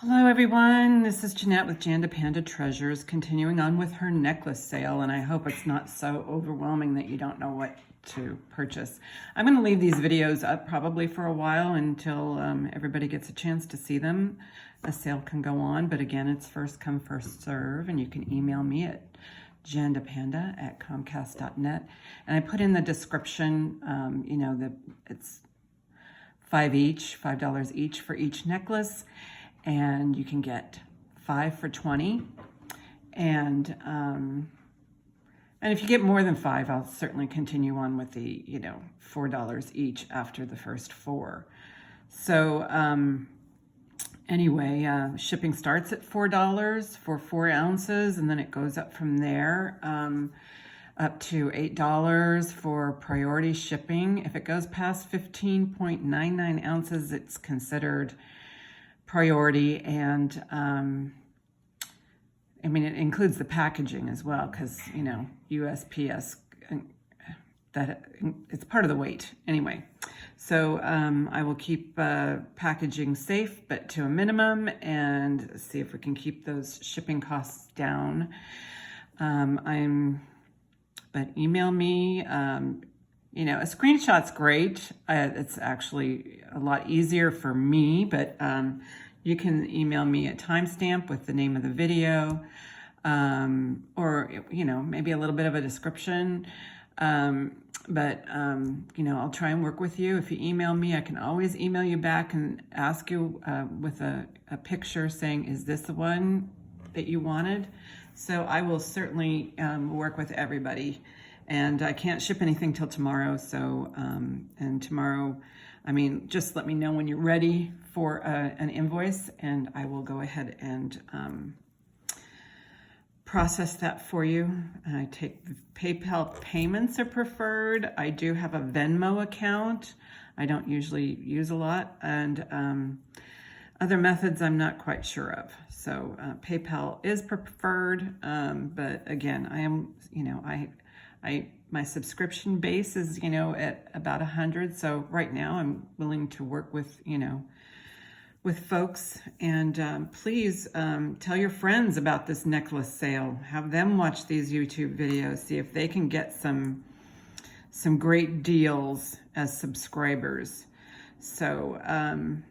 Hello everyone, this is Jeanette with Janda Panda Treasures, continuing on with her necklace sale, and I hope it's not so overwhelming that you don't know what to purchase. I'm going to leave these videos up probably for a while until everybody gets a chance to see them. The sale can go on, but again, it's first come, first serve, and you can email me at jandapanda@comcast.net. And I put in the description, it's $5 each for each necklace. And you can get 5 for $20. And if you get more than 5, I'll certainly continue on with the, $4 each after the first 4. So anyway, shipping starts at $4 for 4 ounces, and then it goes up from there up to $8 for priority shipping. If it goes past 15.99 ounces, it's considered priority, and it includes the packaging as well, because USPS, that it's part of the weight anyway. So I will keep packaging safe but to a minimum, and see if we can keep those shipping costs down. But email me. A screenshot's great. It's actually a lot easier for me, but you can email me a timestamp with the name of the video, or, maybe a little bit of a description. I'll try and work with you. If you email me, I can always email you back and ask you with a picture saying, is this the one that you wanted? So I will certainly work with everybody. And I can't ship anything till tomorrow. So, and tomorrow, just let me know when you're ready for an invoice, and I will go ahead and process that for you. I take PayPal payments are preferred. I do have a Venmo account. I don't usually use a lot, and other methods I'm not quite sure of. So PayPal is preferred, but again, I am, my subscription base is, at about 100. So right now I'm willing to work with, with folks. And please tell your friends about this necklace sale. Have them watch these YouTube videos. See if they can get some great deals as subscribers. So, and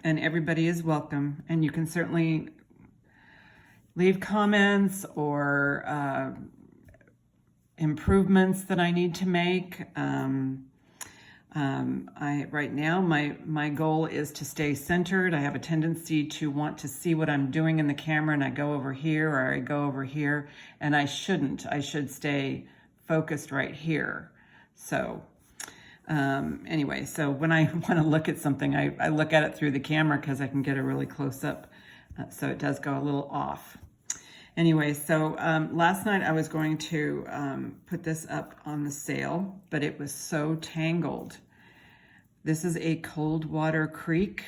everybody is welcome. And you can certainly leave comments or improvements that I need to make. Right now, my goal is to stay centered. I have a tendency to want to see what I'm doing in the camera, and I go over here or I go over here, and I shouldn't. I should stay focused right here. So anyway, so when I want to look at something, I look at it through the camera because I can get a really close up. So it does go a little off. Anyway, so last night I was going to put this up on the sale, but it was so tangled. This is a cold water creek.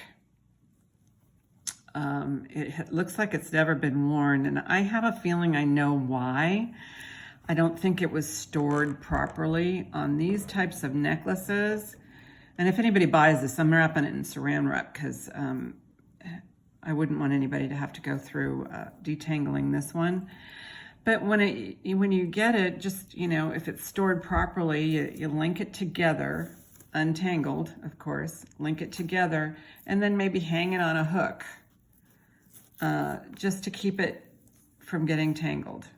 It looks like it's never been worn, and I have a feeling I know why. I don't think it was stored properly on these types of necklaces. And if anybody buys this, I'm wrapping it in saran wrap because I wouldn't want anybody to have to go through detangling this one. But when you get it, just, if it's stored properly, you link it together, untangled, of course, link it together, and then maybe hang it on a hook just to keep it from getting tangled.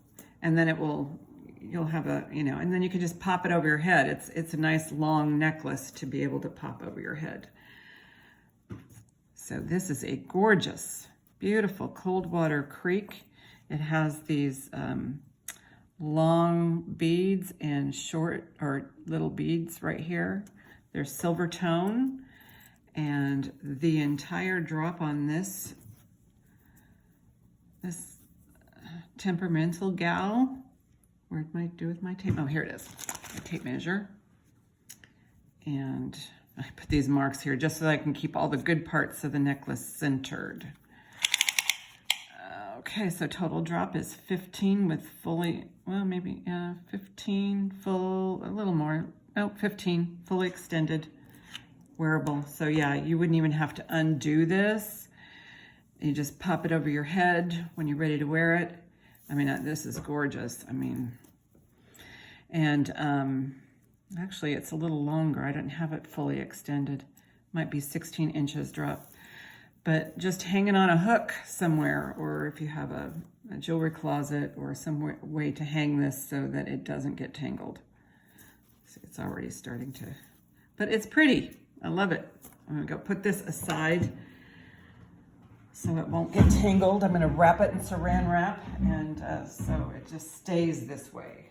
And then you'll have and then you can just pop it over your head. It's a nice long necklace to be able to pop over your head. So this is a gorgeous, beautiful cold water creek. It has these long beads and short or little beads right here. They're silver tone, and the entire drop on this temperamental gal. Where did I do with my tape? Oh, here it is, my tape measure. And I put these marks here just so that I can keep all the good parts of the necklace centered. Okay, so total drop is 15 with fully, 15 full, a little more, 15 fully extended wearable. So yeah, you wouldn't even have to undo this. You just pop it over your head when you're ready to wear it. I mean, this is gorgeous. I mean, and actually it's a little longer. I don't have it fully extended. Might be 16 inches drop. But just hanging on a hook somewhere, or if you have a jewelry closet or some way to hang this so that it doesn't get tangled. See, it's already starting to, but it's pretty. I love it. I'm gonna go put this aside so it won't get tangled. I'm gonna wrap it in saran wrap, and so it just stays this way.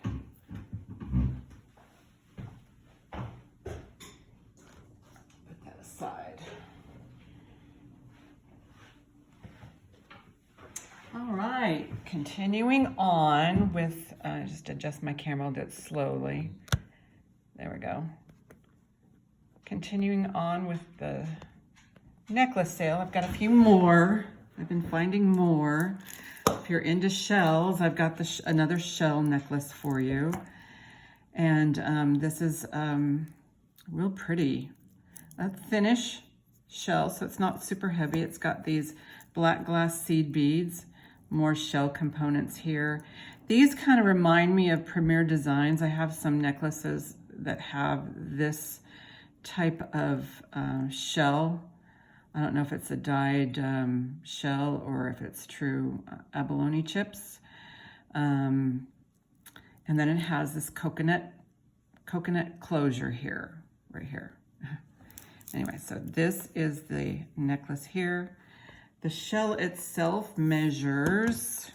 Put that aside. All right, continuing on with, just adjust my camera, I'll do it slowly. There we go. Continuing on with the necklace sale. I've got a few more. I've been finding more. If you're into shells, I've got another shell necklace for you. And this is real pretty. A thinnish shell, so it's not super heavy. It's got these black glass seed beads, more shell components here. These kind of remind me of Premier Designs. I have some necklaces that have this type of shell. I don't know if it's a dyed shell or if it's true abalone chips. And then it has this coconut closure here, right here. Anyway, so this is the necklace here. The shell itself measures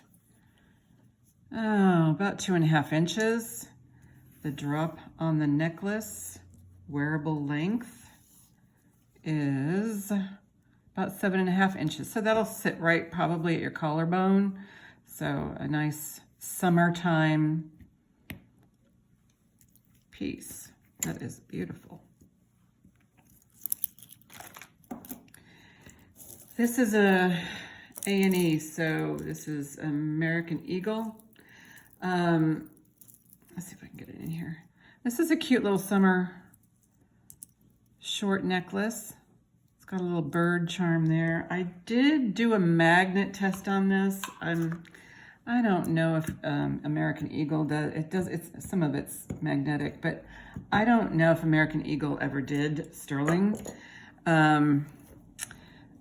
about 2.5 inches. The drop on the necklace, wearable length, is about 7.5 inches. So that'll sit right probably at your collarbone. So a nice summertime piece. That is beautiful. This is a A&E, so this is American Eagle. Let's see if I can get it in here. This is a cute little summer short necklace. It's got a little bird charm there. I did do a magnet test on this. I don't know if American Eagle does. It's some of it's magnetic, but I don't know if American Eagle ever did sterling.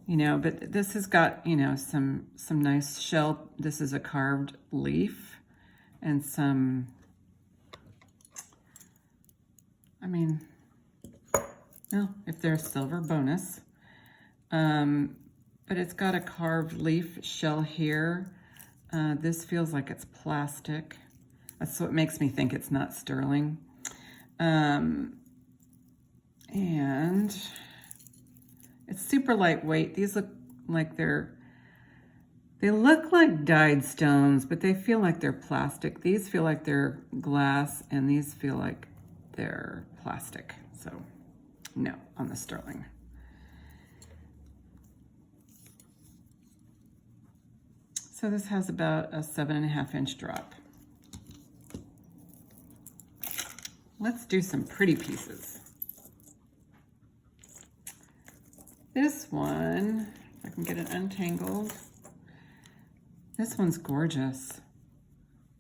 You know, but this has got, you know, some nice shell. This is a carved leaf and some, I mean, no, if there's silver, bonus. But it's got a carved leaf shell here. This feels like it's plastic. That's what makes me think it's not sterling. And it's super lightweight. These look like they look like dyed stones, but they feel like they're plastic. These feel like they're glass, and these feel like they're plastic. So no, on the sterling. So this has about a 7.5 inch drop. Let's do some pretty pieces. This one, if I can get it untangled, this one's gorgeous.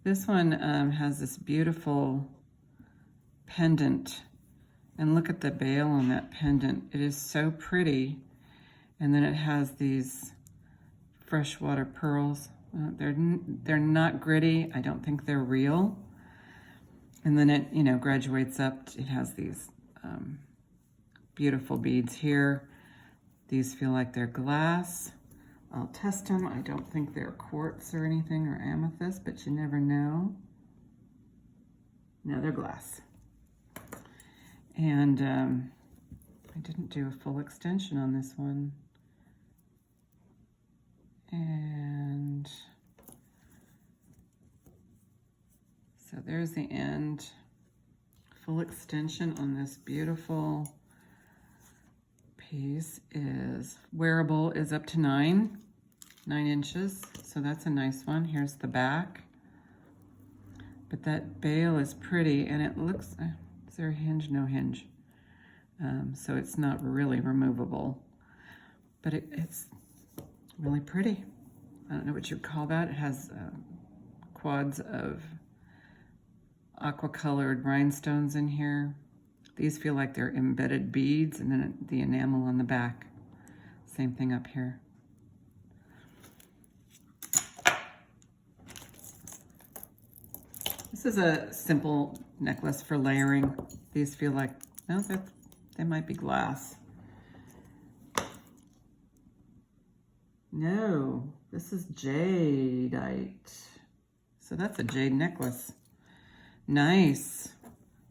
This one has this beautiful pendant, and look at the bail on that pendant. It is so pretty. And then it has these freshwater pearls. They're not gritty. I don't think they're real. And then it, you know, graduates up. It has these beautiful beads here. These feel like they're glass. I'll test them. I don't think they're quartz or anything or amethyst, but you never know. No, they're glass. And I didn't do a full extension on this one. And so there's the end. Full extension on this beautiful piece is wearable, is up to 9 inches. So that's a nice one. Here's the back. But that bail is pretty, and it looks, is there a hinge? No hinge. So it's not really removable. But it's Really pretty. I don't know what you'd call that. It has quads of aqua-colored rhinestones in here. These feel like they're embedded beads, and then the enamel on the back. Same thing up here. This is a simple necklace for layering. These feel like, no, they might be glass. No, this is jadeite. So that's a jade necklace. Nice.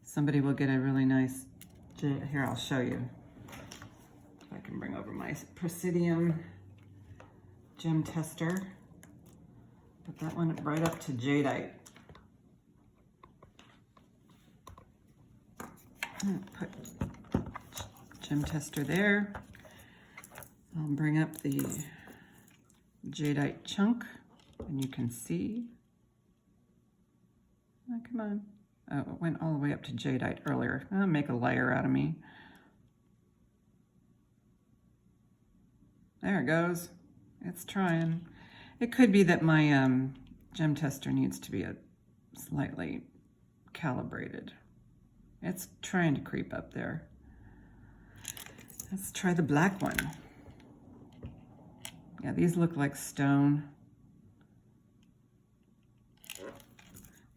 Somebody will get a really nice jade. Here, I'll show you. If I can bring over my Presidium gem tester. Put that one right up to jadeite. Put gem tester there. I'll bring up the jadeite chunk, and you can see. Oh, come on. Oh, it went all the way up to jadeite earlier. I'll make a layer out of me. There it goes. It's trying. It could be that my gem tester needs to be slightly calibrated. It's trying to creep up there. Let's try the black one. Yeah, these look like stone.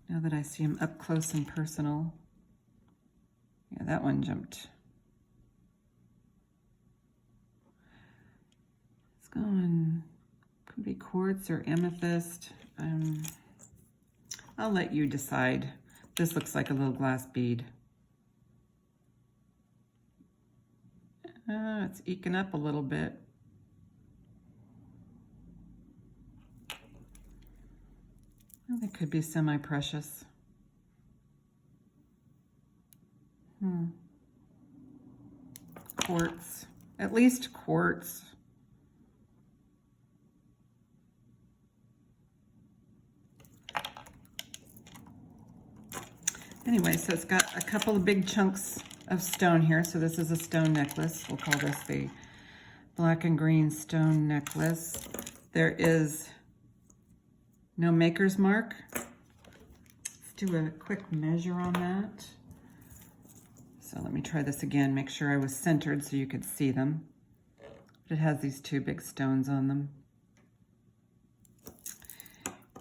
Now that I see them up close and personal. Yeah, that one jumped. It's going, could be quartz or amethyst. I'll let you decide. This looks like a little glass bead. It's eking up a little bit. Well, they could be semi-precious. Quartz, at least quartz. Anyway, so it's got a couple of big chunks of stone here. So this is a stone necklace. We'll call this the black and green stone necklace. There is no maker's mark. Let's do a quick measure on that. So let me try this again, make sure I was centered so you could see them. It has these two big stones on them.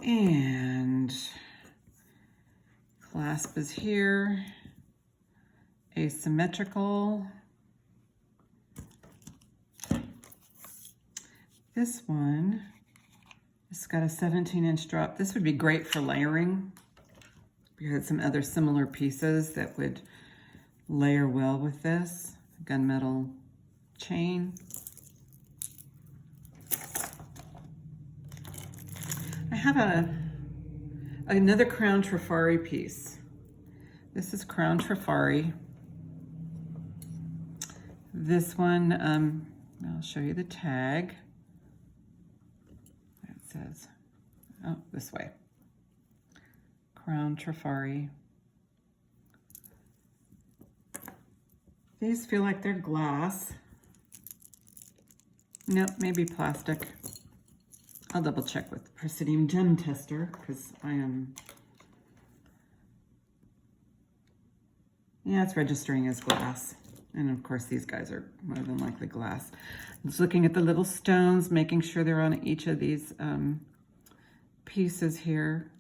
And clasp is here, asymmetrical. This one, it's got a 17-inch drop. This would be great for layering. We had some other similar pieces that would layer well with this. Gunmetal chain. I have another crown trifari piece. This is crown trifari. This one, I'll show you the tag. It says, oh, this way. Crown trifari. These feel like they're glass. Nope, maybe plastic. I'll double check with the Presidium gem tester because I am, yeah, it's registering as glass. And of course these guys are more than likely glass. I'm just looking at the little stones, making sure they're on each of these pieces here.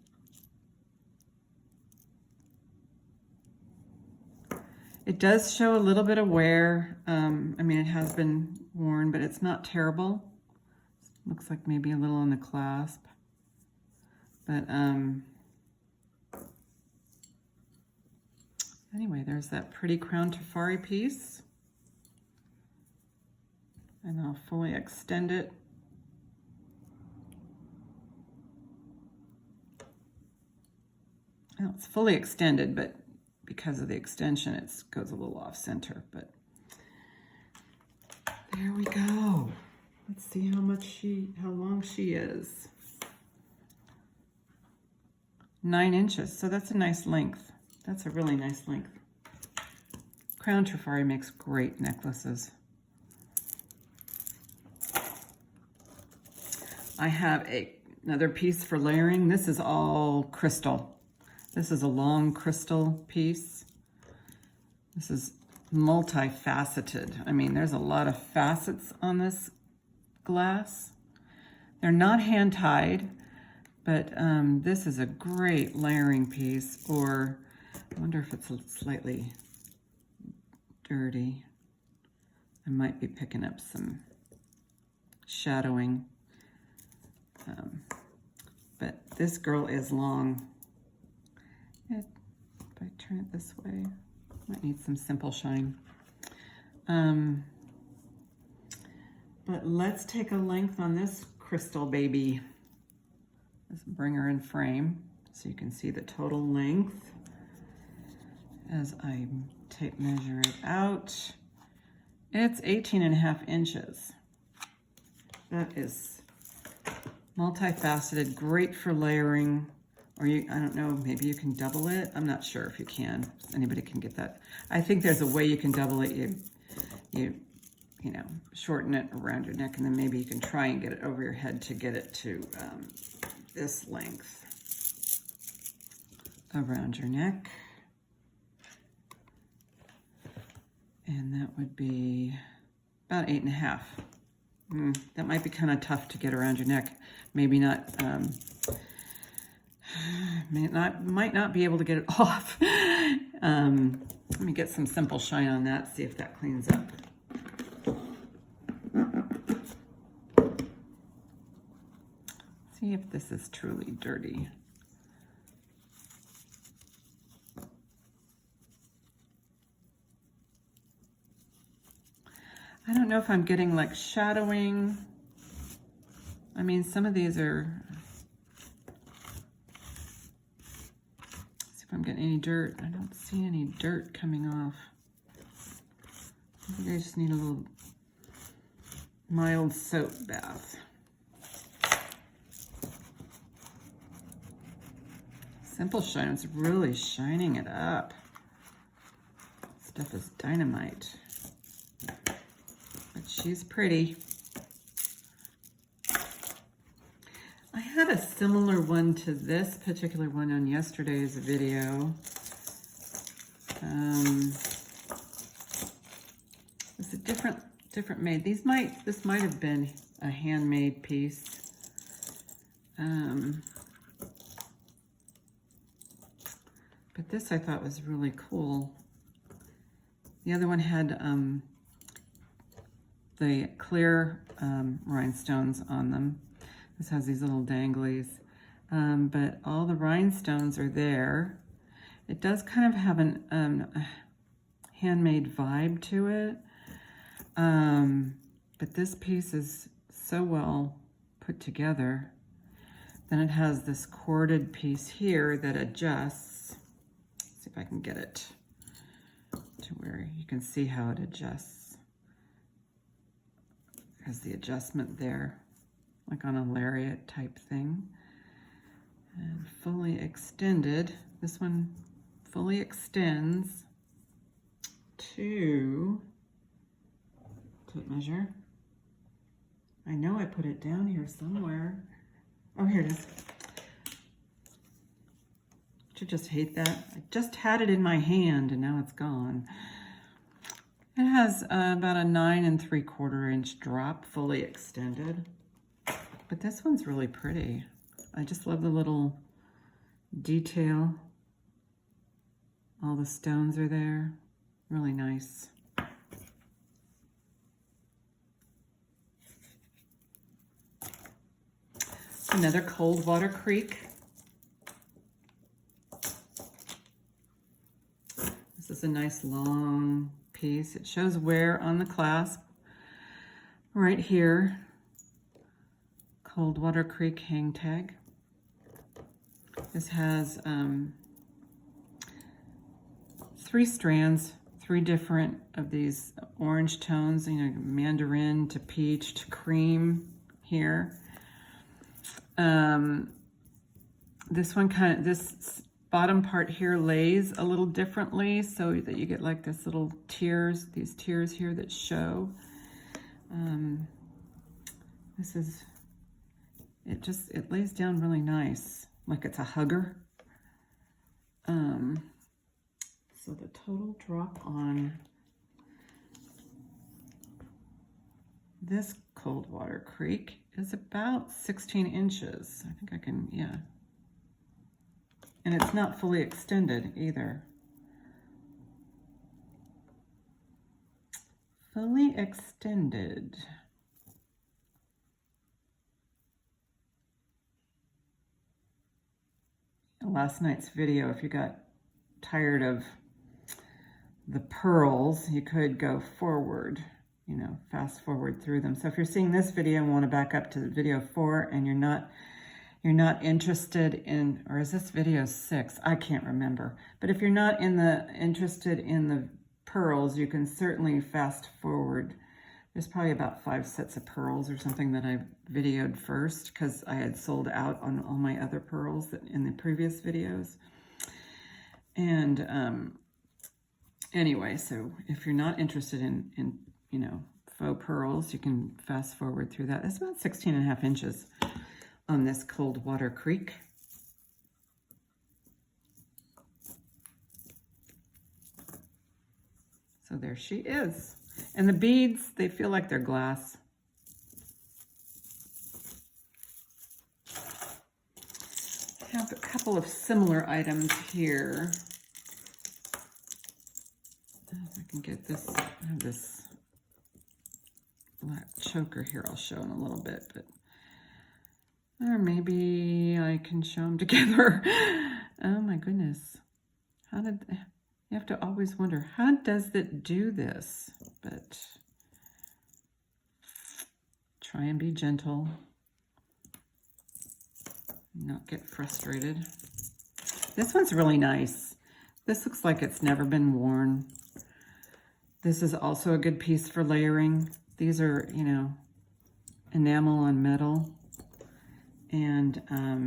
It does show a little bit of wear. I mean, it has been worn, but it's not terrible. Looks like maybe a little on the clasp. But anyway, there's that pretty crown trifari piece. And I'll fully extend it. Well, it's fully extended, but because of the extension, it goes a little off center, but there we go. Let's see how long she is. 9 inches, so that's a nice length. That's a really nice length. Crown trifari makes great necklaces. I have another piece for layering. This is all crystal. This is a long crystal piece. This is multifaceted. I mean, there's a lot of facets on this glass. They're not hand tied, but this is a great layering piece. Or I wonder if it's slightly dirty. I might be picking up some shadowing. But this girl is long. If I turn it this way, might need some simple shine. But let's take a length on this crystal baby. Let's bring her in frame so you can see the total length as I measure it out. It's 18.5 inches. That is multifaceted, great for layering, or I don't know, maybe you can double it. I'm not sure if you can. Anybody can get that. I think there's a way you can double it. You know, shorten it around your neck, and then maybe you can try and get it over your head to get it to this length around your neck. And that would be about 8.5. That might be kind of tough to get around your neck. Maybe not, might not be able to get it off. Let me get some simple shine on that, see if that cleans up. See if this is truly dirty. I don't know if I'm getting like shadowing. I mean, some of these are, see if I'm getting any dirt. I don't see any dirt coming off. I think I just need a little mild soap bath. Simple Shine is really shining it up. Stuff is dynamite. But she's pretty. I had a similar one to this particular one on yesterday's video. It's a different made. This might have been a handmade piece. But this I thought was really cool. The other one had the clear rhinestones on them. This has these little danglies, but all the rhinestones are there. It does kind of have a handmade vibe to it, but this piece is so well put together. Then it has this corded piece here that adjusts. Let's see if I can get it to where you can see how it adjusts. There's the adjustment there, like on a lariat type thing. And fully extended. This one fully extends to tape measure. I know I put it down here somewhere. Oh, here it is. I just hate that. I just had it in my hand and now it's gone. It has about a 9 3/4 inch drop, fully extended. But this one's really pretty. I just love the little detail. All the stones are there. Really nice. Another Coldwater Creek. This is a nice long piece. It shows wear on the clasp right here. Coldwater Creek hang tag. This has 3 strands, 3 different of these orange tones, you know, mandarin to peach to cream here. This bottom part here lays a little differently so that you get like this little tiers, these tiers here that show. This is it lays down really nice, like it's a hugger. So the total drop on this Coldwater Creek is about 16 inches. I think I can, yeah. And it's not fully extended either. Fully extended. Last night's video, if you got tired of the pearls, you could go forward, you know, fast forward through them. So if you're seeing this video and want to back up to video 4 and you're not interested in, or is this video 6? I can't remember. But if you're not interested in the pearls, you can certainly fast forward. There's probably about 5 sets of pearls or something that I videoed first because I had sold out on all my other pearls in the previous videos. And anyway, so if you're not interested in you know, faux pearls, you can fast forward through that. It's about 16.5 inches on this Coldwater Creek. So there she is. And the beads, they feel like they're glass. I have a couple of similar items here. If I can get this, I have this black choker here I'll show in a little bit, but or maybe I can show them together. Oh my goodness. How did, you have to always wonder, how does it do this? But try and be gentle, not get frustrated. This one's really nice. This looks like it's never been worn. This is also a good piece for layering. These are, you know, enamel on metal. And I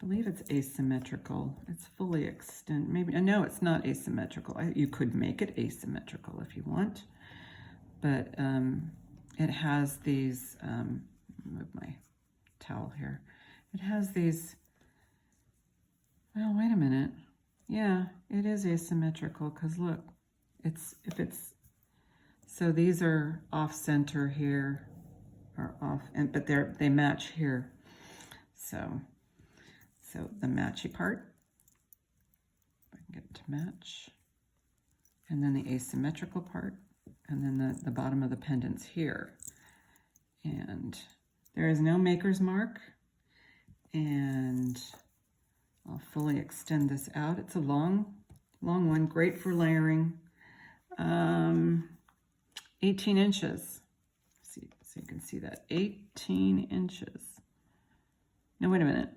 believe it's asymmetrical. It's fully extended. Maybe, no, it's not asymmetrical. You could make it asymmetrical if you want. But it has these, move my towel here. It has these, well, wait a minute. Yeah, it is asymmetrical because look, so these are off center here, or off, but they match here. So the matchy part, if I can get it to match, and then the asymmetrical part, and then the bottom of the pendants here. And there is no maker's mark, and I'll fully extend this out. It's a long one, great for layering. 18 inches. See, so you can see that, 18 inches. No, wait a minute.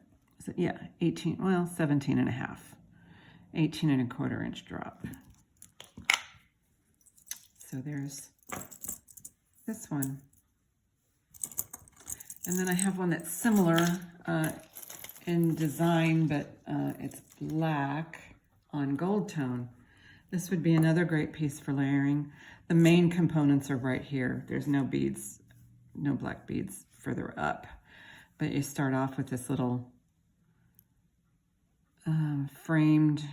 Yeah, 18, well, 17 and a half. 18.25 inch drop. So there's this one. And then I have one that's similar in design, but it's black on gold tone. This would be another great piece for layering. The main components are right here. There's no beads, no black beads further up. But you start off with this little framed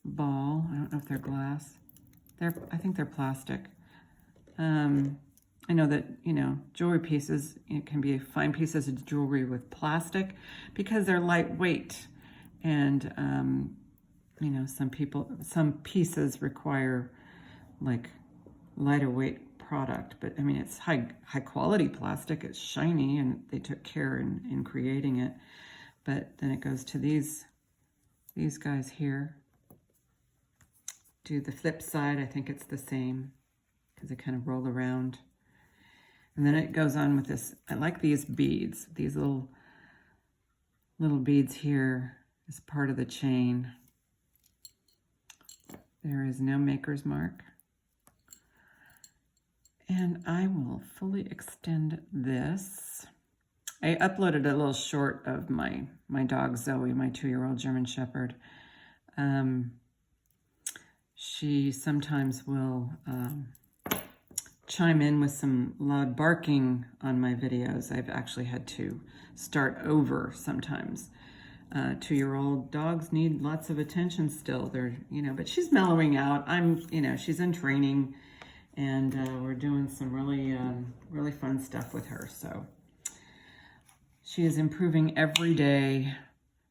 ball. I don't know if they're glass. I think they're plastic. I know that, you know, jewelry pieces, it can be fine pieces of jewelry with plastic because they're lightweight. And, you know, some pieces require like lighter weight product, but I mean, it's high quality plastic. It's shiny and they took care in creating it. But then it goes to these guys here. Do the flip side, I think it's the same because they kind of roll around. And then it goes on with this. I like these beads. These little beads here is part of the chain. There is no maker's mark. And I will fully extend this. I uploaded a little short of my dog Zoe, my 2-year-old German Shepherd. She sometimes will chime in with some loud barking on my videos. I've actually had to start over sometimes. 2-year-old dogs need lots of attention still. They're, but she's mellowing out. She's in training, and we're doing some really fun stuff with her. So she is improving every day.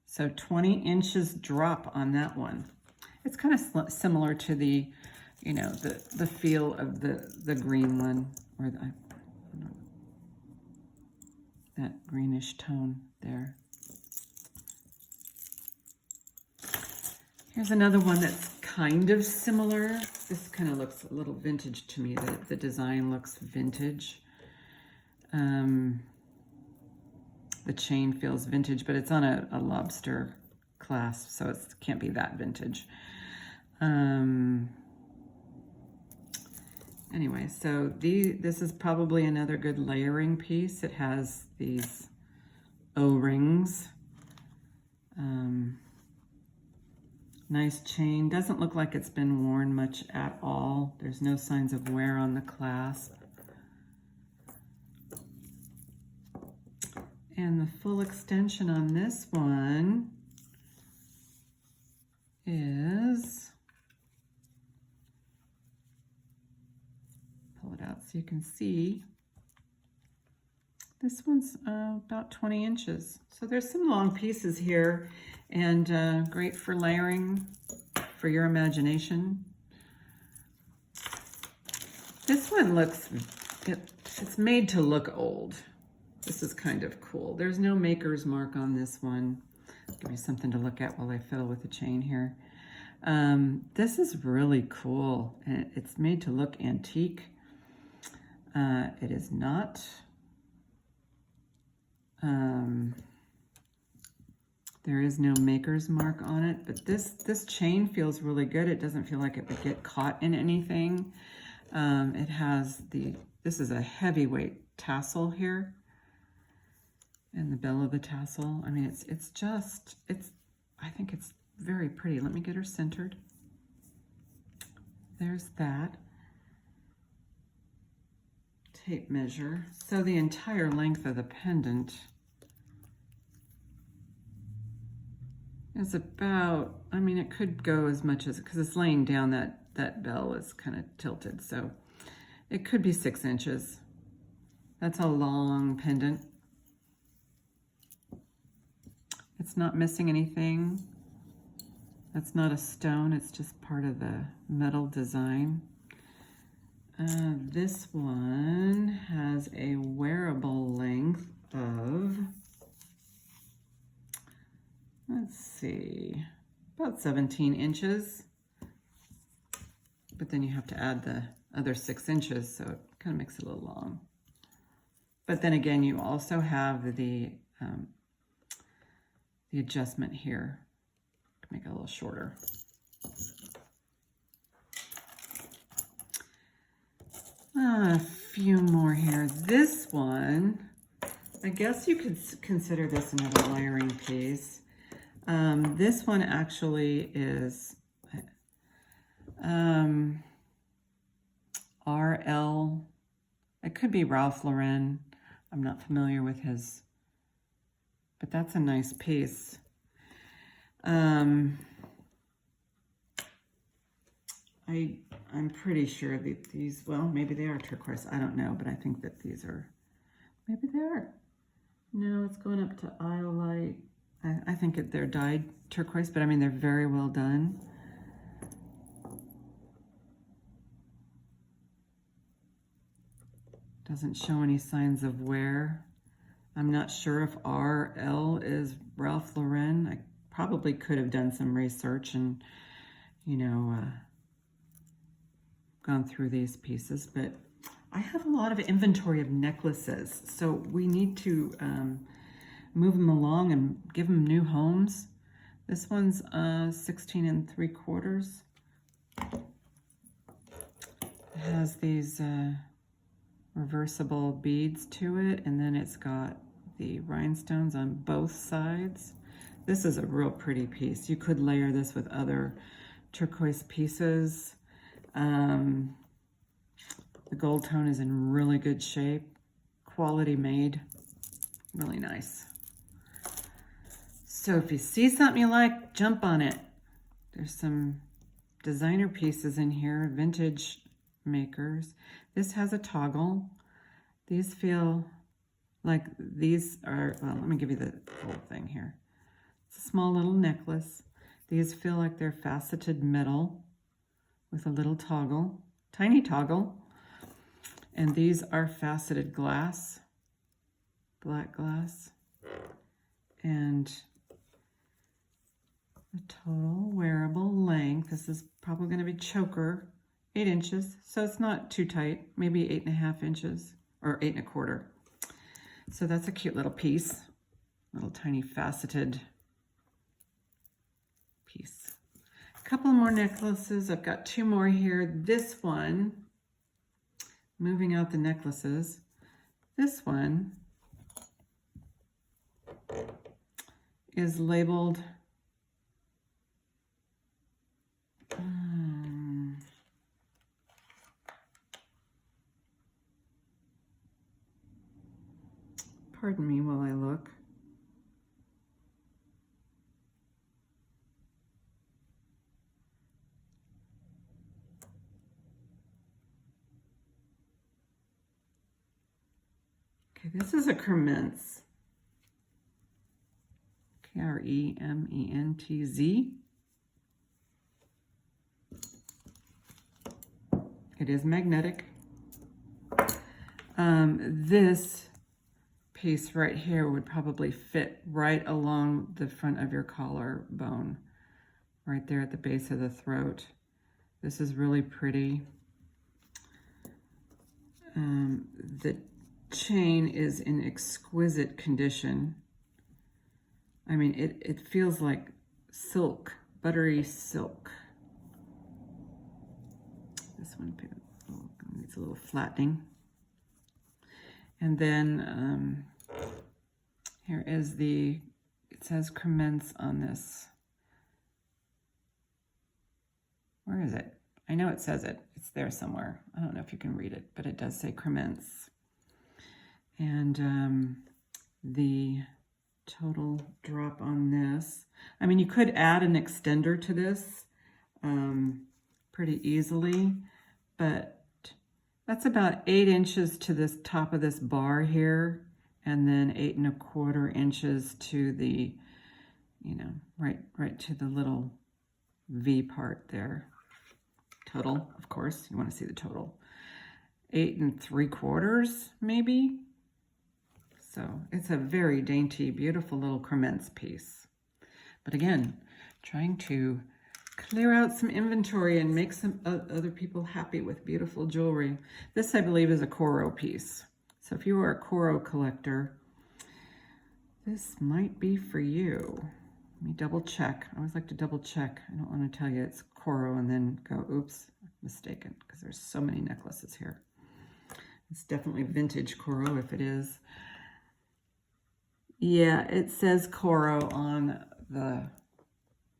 So 20 inches drop on that one. It's kind of similar to the, the feel of the green one, or that greenish tone there. Here's another one that's kind of similar. This kind of looks a little vintage to me. The design looks vintage. The chain feels vintage, but it's on a lobster clasp, so it can't be that vintage. Anyway, so this is probably another good layering piece. It has these O-rings. Nice chain. Doesn't look like it's been worn much at all. There's no signs of wear on the clasp. And the full extension on this one is, pull it out so you can see, this one's about 20 inches. So there's some long pieces here, and great for layering, for your imagination. This one looks, it's made to look old. This is kind of cool. There's no maker's mark on this one. I'll give you something to look at while I fiddle with the chain here. This is really cool, and it's made to look antique. It is not. There is no maker's mark on it, but this chain feels really good. It doesn't feel like it would get caught in anything. It has this is a heavyweight tassel here, and the bell of the tassel. I mean, I think it's very pretty. Let me get her centered. There's that. Tape measure. So the entire length of the pendant is about, I mean, it could go as much as, because it's laying down, that bell is kind of tilted, so it could be 6 inches. That's a long pendant. It's not missing anything. That's not a stone, it's just part of the metal design. This one has a wearable length of, let's see, about 17 inches. But then you have to add the other 6 inches, so it kind of makes it a little long. But then again, you also have the adjustment here to make it a little shorter. A few more here. This one, I guess you could consider this another layering piece. This one actually is RL. It could be Ralph Lauren. I'm not familiar with his, but that's a nice piece. I'm pretty sure that these, well, maybe they are turquoise. I don't know, but I think that these are, maybe they are. No, it's going up to Iolite. I think they're dyed turquoise, but I mean, they're very well done. Doesn't show any signs of wear. I'm not sure if RL is Ralph Lauren. I probably could have done some research and, gone through these pieces, but I have a lot of inventory of necklaces, so we need to move them along and give them new homes. This one's 16 3/4. It has these reversible beads to it, and then it's got the rhinestones on both sides. This is a real pretty piece. You could layer this with other turquoise pieces. The gold tone is in really good shape, quality made, really nice. So if you see something you like, jump on it. There's some designer pieces in here, vintage makers. This has a toggle. These feel like these are, well, let me give you the whole thing here. It's a small little necklace. These feel like they're faceted metal with a little toggle, tiny toggle. And these are faceted glass, black glass. And the total wearable length, this is probably going to be choker, 8 inches. So it's not too tight, maybe 8.5 inches or 8.25. So that's a cute little piece, little tiny faceted piece. A couple more necklaces. I've got 2 more here. This one, moving out the necklaces. This one is labeled pardon me while I look. Okay, this is a Krementz. Krementz. It is magnetic. This piece right here would probably fit right along the front of your collarbone, right there at the base of the throat. This is really pretty. The chain is in exquisite condition. I mean, it feels like silk, buttery silk. This one needs a little flattening. And then here is it says Krementz on this. Where is it? I know it says it. It's there somewhere. I don't know if you can read it, but it does say Krementz. And the total drop on this, I mean, you could add an extender to this pretty easily, but that's about 8 inches to this top of this bar here, and then 8.25 inches to the, you know, right to the little V part there. Total, of course, you want to see the total. 8.75 maybe. So it's a very dainty, beautiful little Krementz piece. But again, trying to clear out some inventory and make some other people happy with beautiful jewelry. This, I believe, is a Coro piece. So if you are a Coro collector, this might be for you. Let me double check. I always like to double check. I don't want to tell you it's Coro and then go, oops, mistaken, because there's so many necklaces here. It's definitely vintage Coro if it is. Yeah, it says Coro on the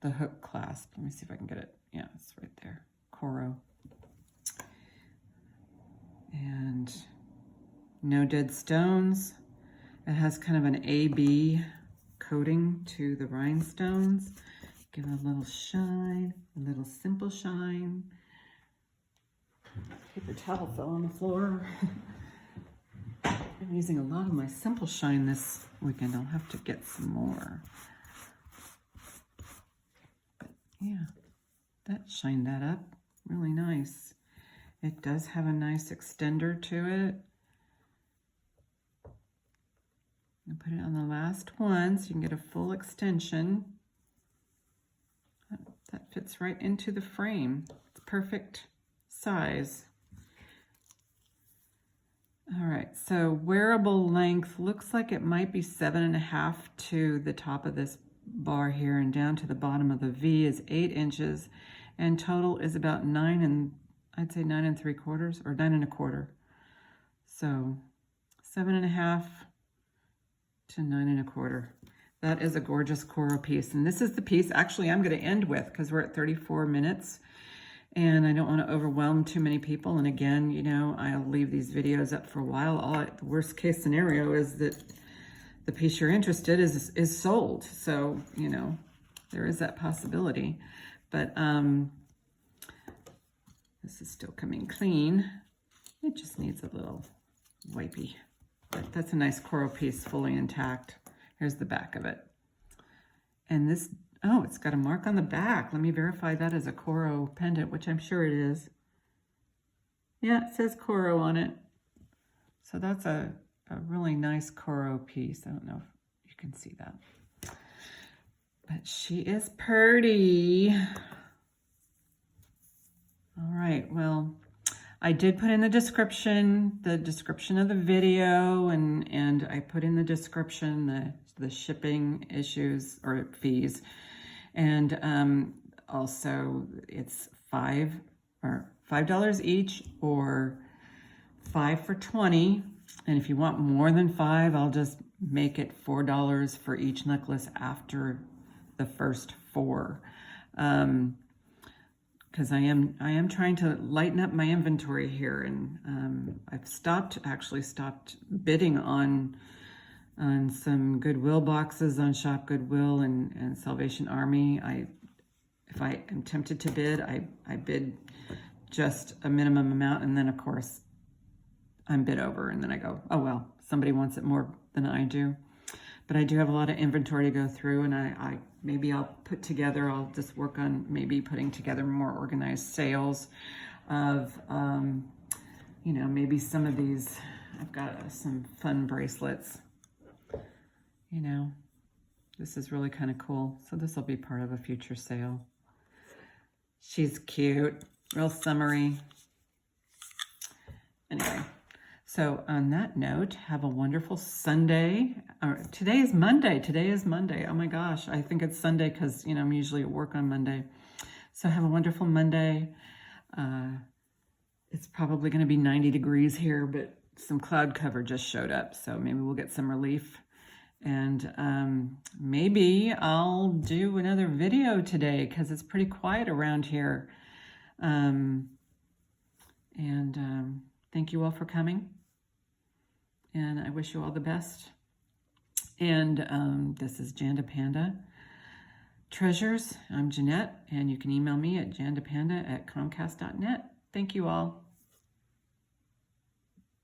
hook clasp. Let me see if I can get it. Yeah, it's right there. Coro. And no dead stones. It has kind of an AB coating to the rhinestones. Give it a little shine, a little simple shine. Paper towel fell on the floor. I'm using a lot of my simple shine this weekend. I'll have to get some more. But yeah, that shined that up really nice. It does have a nice extender to it. I'll put it on the last one so you can get a full extension. That fits right into the frame. It's perfect size. All right, so wearable length looks like it might be 7.5 to the top of this bar here, and down to the bottom of the V is 8 inches, and total is about 9 and 3/4 or 9.25. So 7.5 to 9.25. That is a gorgeous Coro piece, and this is the piece actually I'm going to end with because we're at 34 minutes. and I don't want to overwhelm too many people. And again, you know, I'll leave these videos up for a while. The worst case scenario is that the piece you're interested is sold. So, you know, there is that possibility. But this is still coming clean. It just needs a little wipey. But that's a nice coral piece, fully intact. Here's the back of it. And this, oh, it's got a mark on the back. Let me verify that as a coral pendant, which I'm sure it is. Yeah, it says coral on it. So that's a really nice coral piece. I don't know if you can see that. But she is pretty. All right, well, I did put in the description of the video, and I put in the description the shipping issues or fees, and also it's $5 each or 5 for 20. And if you want more than 5, I'll just make it $4 for each necklace after the first 4. Because I am trying to lighten up my inventory here, and I've stopped bidding on some Goodwill boxes on Shop Goodwill and Salvation Army. If I am tempted to bid, I bid just a minimum amount, and then of course I'm bid over, and then I go, oh well, somebody wants it more than I do. But I do have a lot of inventory to go through, and maybe I'll just work on maybe putting together more organized sales of, you know, maybe some of these. I've got some fun bracelets, you know, this is really kind of cool. So this will be part of a future sale. She's cute, real summery. Anyway. So on that note, have a wonderful Sunday. Today is Monday. Oh my gosh, I think it's Sunday because, you know, I'm usually at work on Monday. So have a wonderful Monday. It's probably going to be 90 degrees here, but some cloud cover just showed up. So maybe we'll get some relief. And maybe I'll do another video today because it's pretty quiet around here. Thank you all for coming. And I wish you all the best. And this is Janda Panda Treasures. I'm Jeanette, and you can email me at jandapanda@comcast.net. Thank you all.